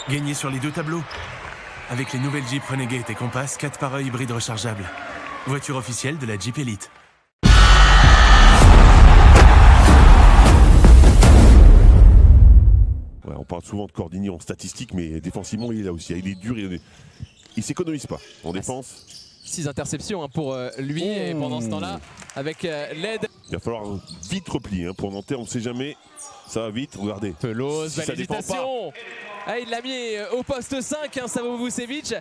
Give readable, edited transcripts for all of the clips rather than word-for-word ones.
Gagnez sur les deux tableaux. Avec les nouvelles Jeep Renegade et Compass 4x1 hybride rechargeable. Voiture officielle de la Jeep Elite. Ouais, on parle souvent de Cordini en statistique, mais défensivement, il est là aussi. Il est dur, il s'économise pas en défense. 6 interceptions pour lui et pendant ce temps-là, avec l'aide. Il va falloir vite replier pour Nanterre, on ne sait jamais. Ça va vite, regardez. Pelouse, Si belle hésitation. Ah, il l'a mis au poste 5, Savo Vucevic.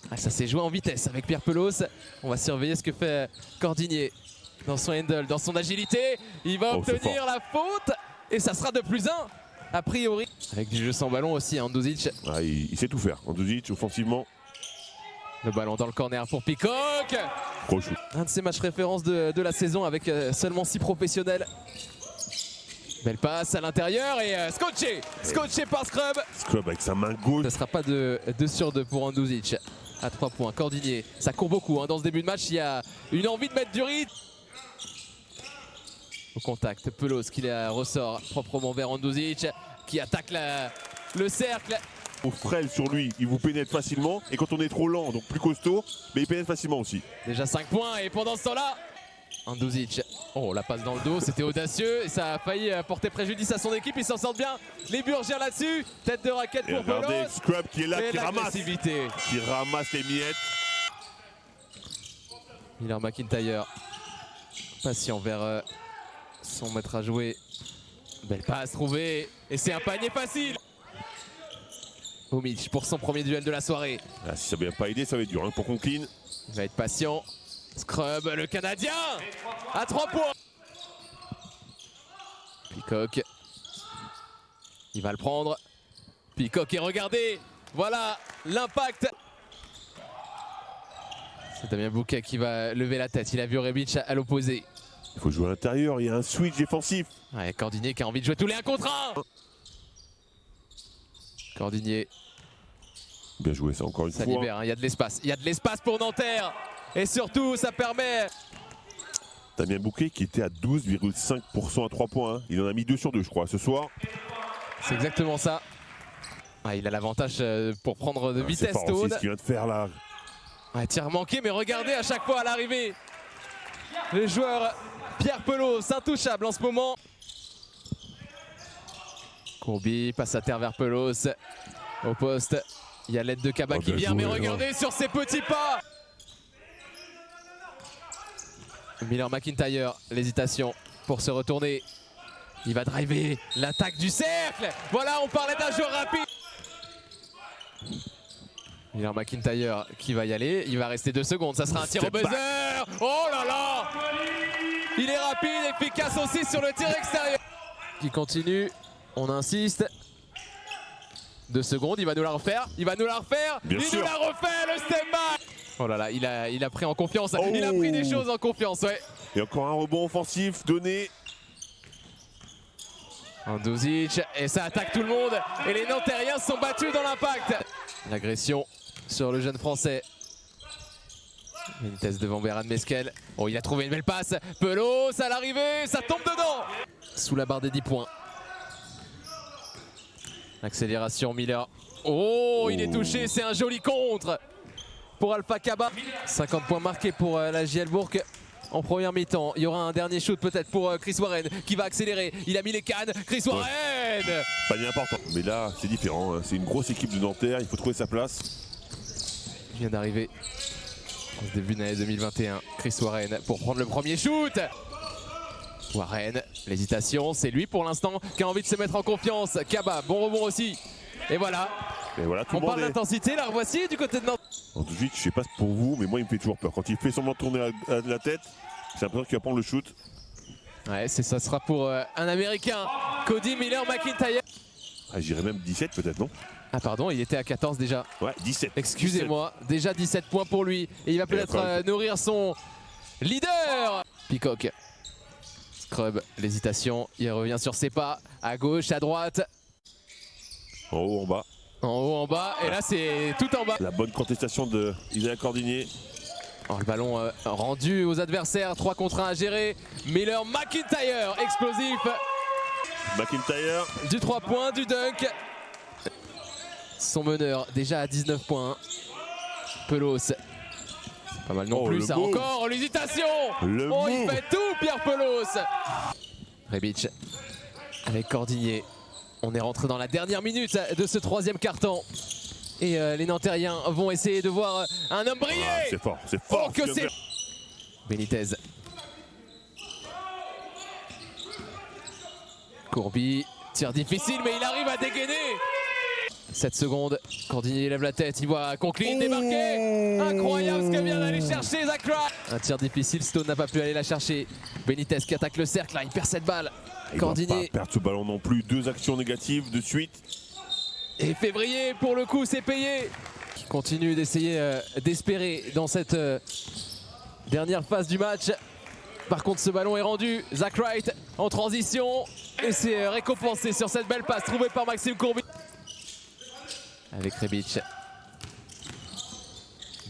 Ah, ça s'est joué en vitesse avec Pierre Pelouse. On va surveiller ce que fait Cordinier dans son handle, dans son agilité. Il va obtenir la faute et ça sera 2+1 a priori. Avec du jeu sans ballon aussi, Anduzic. Ah, il sait tout faire, Anduzic offensivement. Le ballon dans le corner pour Peacock. Gros shoot. Un de ses matchs références de la saison avec seulement 6 professionnels. Belle passe à l'intérieur et scotché par Scrub. Scrub avec sa main gauche. Ça ne sera pas de 2 sur 2 pour Anduzic. À 3 points, Cordinier. Ça court beaucoup dans ce début de match. Il y a une envie de mettre du rythme. Au contact, Pelouse qui ressort proprement vers Anduzic qui attaque le cercle. Au frêle sur lui, il vous pénètre facilement. Et quand on est trop lent, donc plus costaud, mais il pénètre facilement aussi. Déjà 5 points et pendant ce temps-là, Anduzic. Oh, la passe dans le dos, c'était audacieux et ça a failli porter préjudice à son équipe. Ils s'en sortent bien. Les Burgiens là-dessus. Tête de raquette pour Pelouse. Regardez Scrub qui est là, qui ramasse les miettes. Miller McIntyre. Patient vers son maître à jouer. Belle passe trouvée. Et c'est un panier facile. Omic pour son premier duel de la soirée. Ah, si ça ne vient pas aider, ça va être dur pour Conklin. Il va être patient. Scrub, le Canadien, à 3 points. Peacock. Il va le prendre. Peacock et regardez, voilà l'impact. C'est Damien Bouquet qui va lever la tête. Il a vu Rebic à l'opposé. Il faut jouer à l'intérieur, il y a un switch défensif. Ouais, Cordinier qui a envie de jouer tous les 1 contre 1. Cordinier. Bien joué, ça encore une fois. Ça libère, il y a de l'espace. Il y a de l'espace pour Nanterre. Et surtout, ça permet... Damien Bouquet qui était à 12,5% à 3 points. Il en a mis 2 sur 2, je crois, ce soir. C'est exactement ça. Ah, il a l'avantage pour prendre de vitesse, c'est ce qu'il vient de faire là. Ouais, tir manqué, mais regardez à chaque fois à l'arrivée. Le joueur Pierre Pelouse, intouchable en ce moment. Courby passe à terre vers Pelouse. Au poste, il y a l'aide de Kaba qui vient, mais regardez sur ses petits pas. Miller McIntyre, l'hésitation pour se retourner. Il va driver l'attaque du cercle. Voilà, on parlait d'un jeu rapide. Miller McIntyre qui va y aller. Il va rester 2 secondes. Ça sera un tir au buzzer. Oh là là! Il est rapide, efficace aussi sur le tir extérieur. Qui continue. On insiste. 2 secondes, il va nous la refaire. Il va nous la refaire. Bien sûr. Nous la refait, le step back. Oh là là, il a pris en confiance. Oh. Il a pris des choses en confiance, ouais. Et encore un rebond offensif donné. Anduzic, et ça attaque tout le monde. Et les Nantériens sont battus dans l'impact. L'agression sur le jeune français. Une test devant Beran Meskel. Oh, il a trouvé une belle passe. Pelouse à l'arrivée, ça tombe dedans. Sous la barre des 10 points. Accélération Miller. Oh, il est touché, c'est un joli contre pour Alpha Kaba. 50 points marqués pour la JL Bourg en première mi-temps. Il y aura un dernier shoot peut-être pour Chris Warren qui va accélérer. Il a mis les cannes. Chris Warren. Panier important. Mais là, c'est différent. C'est une grosse équipe de Nanterre. Il faut trouver sa place. Il vient d'arriver en ce début d'année 2021. Chris Warren pour prendre le premier shoot. Warren, l'hésitation, c'est lui pour l'instant qui a envie de se mettre en confiance. Kaba, bon rebond aussi. Et voilà. On parle d'intensité, la revoici du côté de Nantes. Ensuite, je sais pas pour vous, mais moi il me fait toujours peur. Quand il fait semblant de tourner la tête, j'ai l'impression qu'il va prendre le shoot. Ouais, ça sera pour un Américain, Cody Miller McIntyre. Ah, j'irais même 17 peut-être, non? Ah pardon, il était à 14 déjà. Ouais, 17. Excusez-moi, déjà 17 points pour lui. Et il va peut-être nourrir son leader. Peacock. Scrub, l'hésitation, il revient sur ses pas, à gauche, à droite. En haut, en bas. En haut, en bas, et là c'est tout en bas. La bonne contestation de Isaiah Cordinier. Oh, le ballon rendu aux adversaires, 3 contre 1 à gérer. Miller McIntyre, explosif. McIntyre. Du 3 points, du dunk. son meneur déjà à 19 points. Pelos. Pas mal non plus, ça encore, l'hésitation. Oh, il fait tout, Pierre Pelos. Rebic avec Cordinier. On est rentré dans la dernière minute de ce troisième quart-temps. Et les Nantériens vont essayer de voir un homme briller. Ah, c'est fort, c'est fort. Oh, que c'est... Benitez. Courby, tir difficile, mais il arrive à dégainer. 7 secondes, Cordinier lève la tête, il voit Conklin débarquer. Incroyable ce que vient d'aller chercher Zach Wright. Un tir difficile, Stone n'a pas pu aller la chercher. Benitez qui attaque le cercle, là, il perd cette balle. Cordinier. Il va pas perdre ce ballon non plus, 2 actions négatives de suite. Et Février, pour le coup, c'est payé. Qui continue d'essayer d'espérer dans cette dernière phase du match. Par contre, ce ballon est rendu. Zach Wright en transition. Et c'est récompensé sur cette belle passe trouvée par Maxime Courby. Avec Rebic.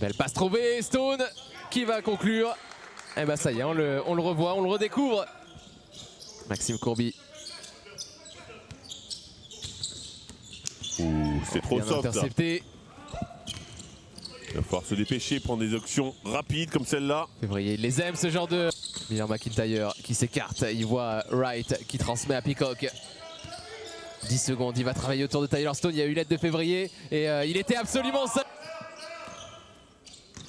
Belle passe trouvée. Stone qui va conclure. Et bah ça y est, on le revoit, on le redécouvre. Maxime Courby. C'est trop soft. Intercepté. Il va falloir se dépêcher, prendre des actions rapides comme celle-là. Février, il les aime ce genre de... Miller McIntyre qui s'écarte, il voit Wright qui transmet à Peacock. 10 secondes, il va travailler autour de Tyler Stone, il y a eu l'aide de Février et il était absolument seul.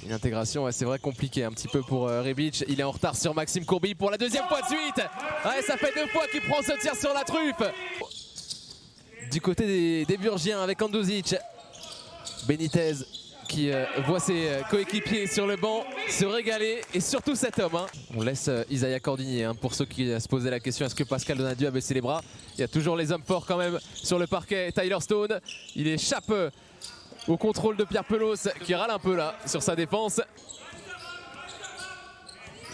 Une intégration, ouais, c'est vrai compliqué un petit peu pour Rebic. Il est en retard sur Maxime Courby pour la deuxième fois de suite. Ouais, ça fait 2 fois qu'il prend ce tir sur la truffe. Du côté des Burgiens avec Andozic. Benitez qui voit ses coéquipiers sur le banc se régaler et surtout cet homme. On laisse Isaiah Cordinier pour ceux qui se posaient la question, est-ce que Pascal Donadieu a baissé les bras? Il y a toujours les hommes forts quand même sur le parquet. Tyler Stone, il échappe au contrôle de Pierre Pelos qui râle un peu là sur sa défense.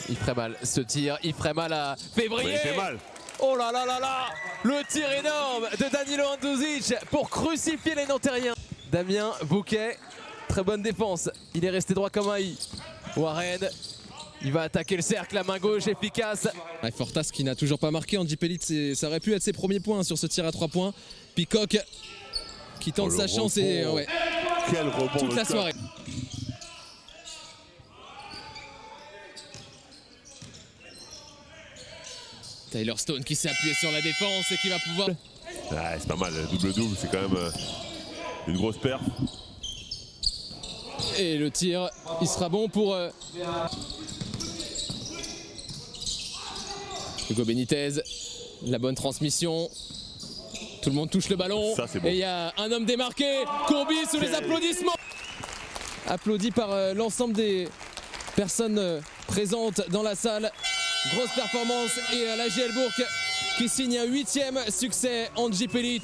Il ferait mal ce tir, il ferait mal à Février. Ouais, il fait mal. Oh là là là là, le tir énorme de Danilo Andozic pour crucifier les Nantériens. Damien Bouquet, très bonne défense, il est resté droit comme un i. Warren, il va attaquer le cercle, la main gauche efficace. Ouais, Fortas qui n'a toujours pas marqué, Andy Pellit, ça aurait pu être ses premiers points sur ce tir à 3 points. Peacock qui tente sa chance et ouais, quel rebond toute la soirée. Tyler Stone qui s'est appuyé sur la défense et qui va pouvoir... Ouais, c'est pas mal, double-double, c'est quand même une grosse perf. Et le tir, il sera bon pour Hugo Benitez. La bonne transmission. Tout le monde touche le ballon. Ça, c'est bon. Et il y a un homme démarqué. Courby sous les applaudissements. Applaudi par l'ensemble des personnes présentes dans la salle. Grosse performance et la GL Bourg qui signe un 8e succès. Andy Pellit.